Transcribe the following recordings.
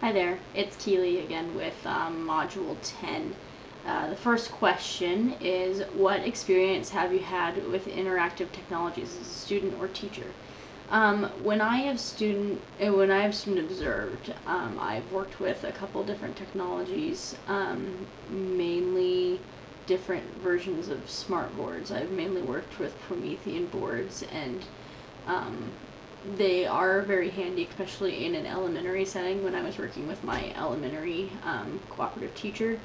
Hi there, it's Keighley again with Module 10. The first question is, what experience have you had with interactive technologies as a student or teacher? When I have student observed, I've worked with a couple different technologies, mainly different versions of smart boards. I've mainly worked with Promethean boards, and they are very handy, especially in an elementary setting. When I was working with my elementary cooperative teacher,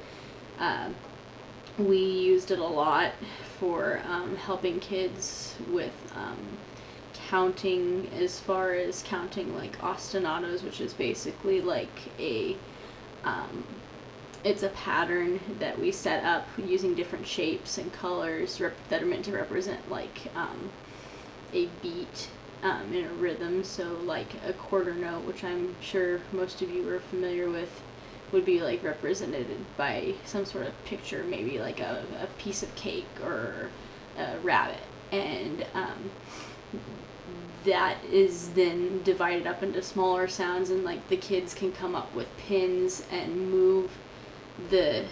we used it a lot for helping kids with counting, as far as counting like ostinatos, which is basically like it's a pattern that we set up using different shapes and colors that are meant to represent like a beat in a rhythm. So like a quarter note, which I'm sure most of you are familiar with, would be like represented by some sort of picture, maybe like a piece of cake or a rabbit, and that is then divided up into smaller sounds, and like the kids can come up with pins and move the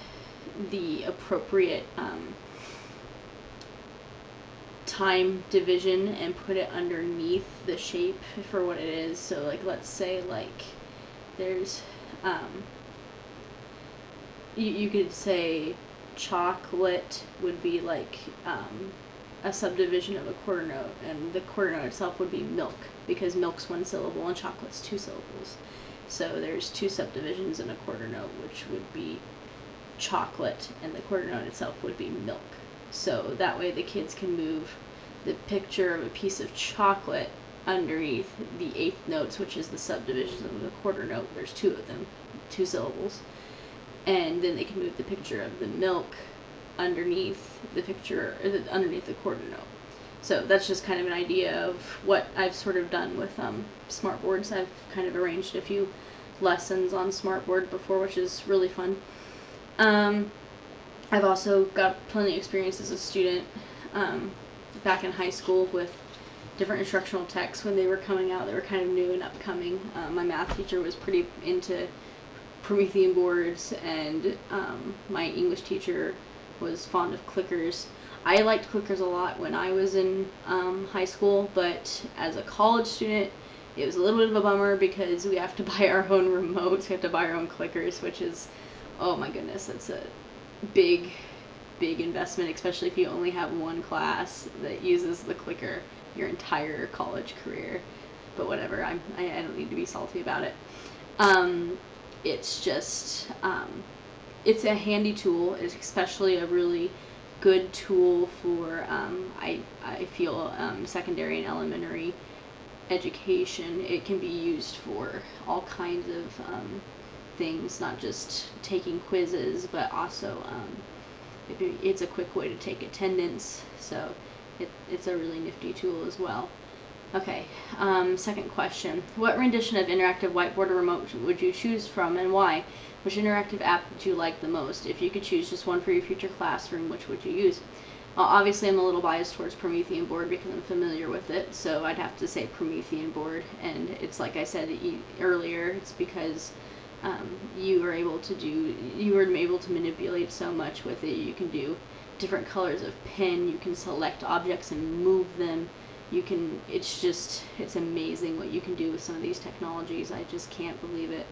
appropriate time division and put it underneath the shape for what it is. So like, let's say like there's you could say chocolate would be like a subdivision of a quarter note, and the quarter note itself would be milk, because milk's one syllable and chocolate's two syllables. So there's two subdivisions in a quarter note, which would be chocolate, and the quarter note itself would be milk. So that way the kids can move the picture of a piece of chocolate underneath the eighth notes, which is the subdivision of the quarter note. There's two of them, two syllables. And then they can move the picture of the milk underneath the picture, underneath the quarter note. So that's just kind of an idea of what I've sort of done with smart boards. I've kind of arranged a few lessons on smartboard before, which is really fun. I've also got plenty of experience as a student back in high school with different instructional texts when they were coming out. They were kind of new and upcoming. My math teacher was pretty into Promethean boards, and my English teacher was fond of clickers. I liked clickers a lot when I was in high school, but as a college student, it was a little bit of a bummer because we have to buy our own remotes, we have to buy our own clickers, which is, oh my goodness, that's a big investment, especially if you only have one class that uses the clicker your entire college career. But whatever, I don't need to be salty about it. It's just, it's a handy tool. It's especially a really good tool for, I feel, secondary and elementary education. It can be used for all kinds of things, not just taking quizzes, but also it's a quick way to take attendance. So it's a really nifty tool as well. Okay, second question. What rendition of interactive whiteboard or remote would you choose from, and why? Which interactive app would you like the most? If you could choose just one for your future classroom, which would you use? Obviously, I'm a little biased towards Promethean board because I'm familiar with it, so I'd have to say Promethean board. And it's like I said earlier, it's because you were able to manipulate so much with it. You can do different colors of pen. You can select objects and move them. It's amazing what you can do with some of these technologies. I just can't believe it.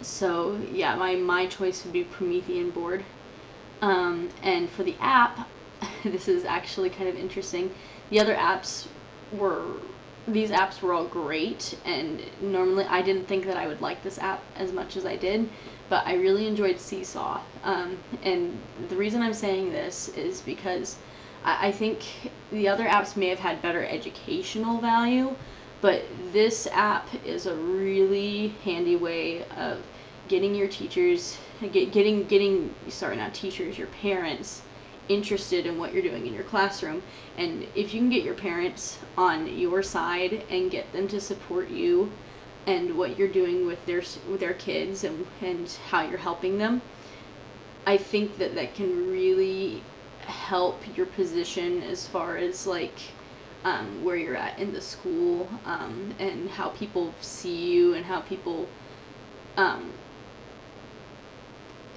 So yeah, my choice would be Promethean board. And for the app, this is actually kind of interesting. These apps were all great, and normally I didn't think that I would like this app as much as I did, but I really enjoyed Seesaw. And the reason I'm saying this is because I think the other apps may have had better educational value, but this app is a really handy way of getting your teachers, your parents interested in what you're doing in your classroom. And if you can get your parents on your side and get them to support you and what you're doing with their kids and how you're helping them, I think that can really help your position as far as like where you're at in the school, and how people see you, and how people um,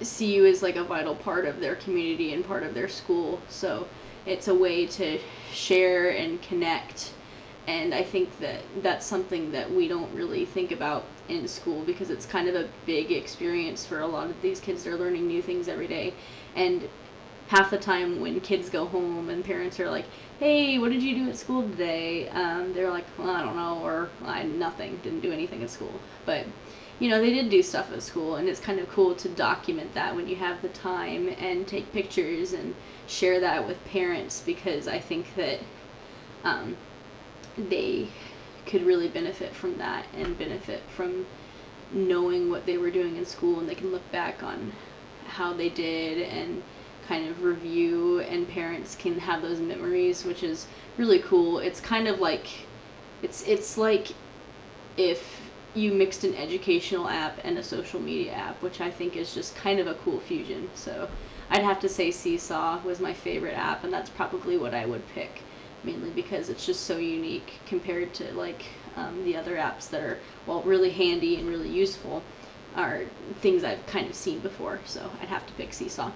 see you as like a vital part of their community and part of their school. So it's a way to share and connect. And I think that that's something that we don't really think about in school, because it's kind of a big experience for a lot of these kids. They're learning new things every day. And half the time when kids go home and parents are like, hey, what did you do at school today? They're like, well, I don't know, or nothing, didn't do anything at school. But you know, they did do stuff at school, and it's kind of cool to document that when you have the time and take pictures and share that with parents, because I think that they could really benefit from that and benefit from knowing what they were doing in school, and they can look back on how they did and kind of review, and parents can have those memories, which is really cool. It's kind of like, it's like if you mixed an educational app and a social media app, which I think is just kind of a cool fusion. So I'd have to say Seesaw was my favorite app, and that's probably what I would pick, mainly because it's just so unique compared to like the other apps that are, well, really handy and really useful, are things I've kind of seen before. So I'd have to pick Seesaw.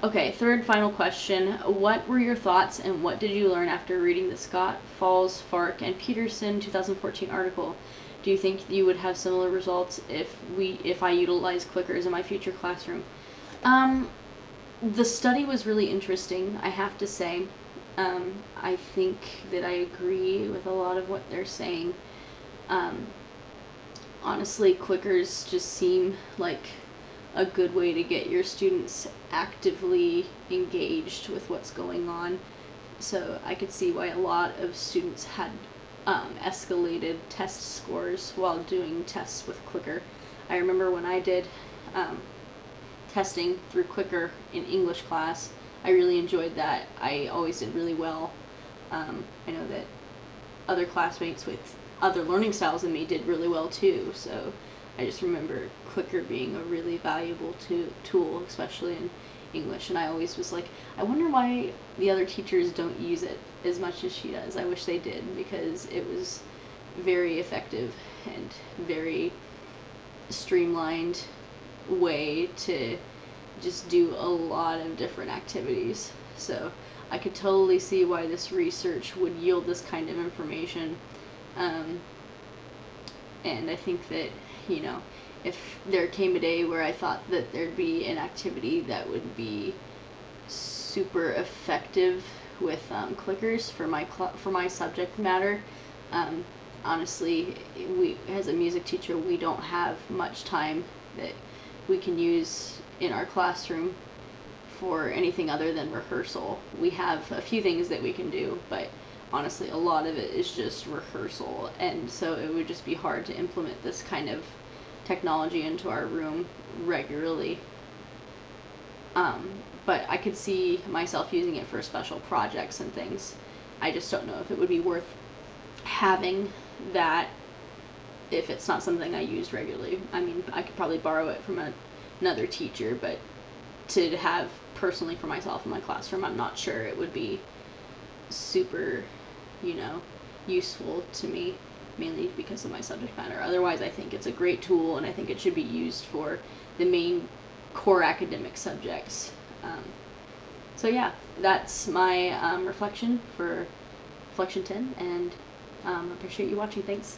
Okay, third final question. What were your thoughts and what did you learn after reading the Scott, Falls, Fark, and Peterson 2014 article? Do you think you would have similar results if I utilize clickers in my future classroom? The study was really interesting, I have to say. I think that I agree with a lot of what they're saying. Honestly, clickers just seem like a good way to get your students actively engaged with what's going on. So I could see why a lot of students had escalated test scores while doing tests with Clicker. I remember when I did testing through Clicker in English class, I really enjoyed that. I always did really well. I know that other classmates with other learning styles than me did really well too, so I just remember Clicker being a really valuable tool, especially in English, and I always was like, I wonder why the other teachers don't use it as much as she does. I wish they did, because it was very effective and very streamlined way to just do a lot of different activities. So I could totally see why this research would yield this kind of information. And I think that, you know, if there came a day where I thought that there'd be an activity that would be super effective with clickers for my subject matter, honestly, as a music teacher, we don't have much time that we can use in our classroom for anything other than rehearsal. We have a few things that we can do, but honestly, a lot of it is just rehearsal, and so it would just be hard to implement this kind of technology into our room regularly. But I could see myself using it for special projects and things. I just don't know if it would be worth having that if it's not something I used regularly. I mean, I could probably borrow it from another teacher, but to have personally for myself in my classroom, I'm not sure it would be super, you know, useful to me, mainly because of my subject matter. Otherwise, I think it's a great tool, and I think it should be used for the main core academic subjects. So yeah, that's my reflection for Reflection 10, and I appreciate you watching. Thanks.